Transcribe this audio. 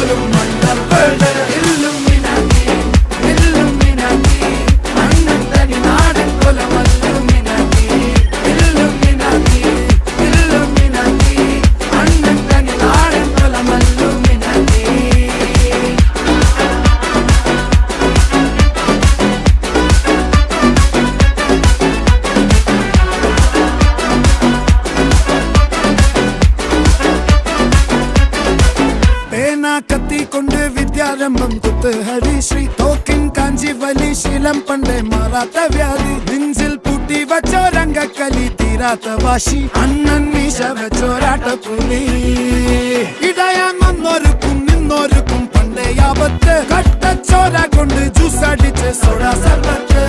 പോലും മണ്ടപ്പേട് Illuminati Illuminati അണ്ണൻ തനി നാടൻ കൊലമല്ലുമിനാറ്റി ഇല്ലുമിനാറ്റി ഇല്ലുമിനാറ്റി അണ്ണൻ തനി നാടൻ കൊലമല്ലുമിനാറ്റി. കത്തി കൊണ്ട് വിദ്യാരംഭം കുത്ത് ഹരിശ്രീ തോക്കിൻ കാഞ്ചി വലി ശീലം പണ്ടേ മാറാത്ത വ്യാധി നെഞ്ചിൽ പൂട്ടി വച്ചോരംഗക്കലി തീരാത്ത വാശി അണ്ണൻ മീശ വെച്ചോരാട്ട പുലി ഇടയാൻ വന്നോർക്കും നിന്നോർക്കും പണ്ടേ ആപത്ത് കട്ടച്ചോര കൊണ്ട് ജ്യൂസ് അടിച്ച് സോഡ സർബത്ത്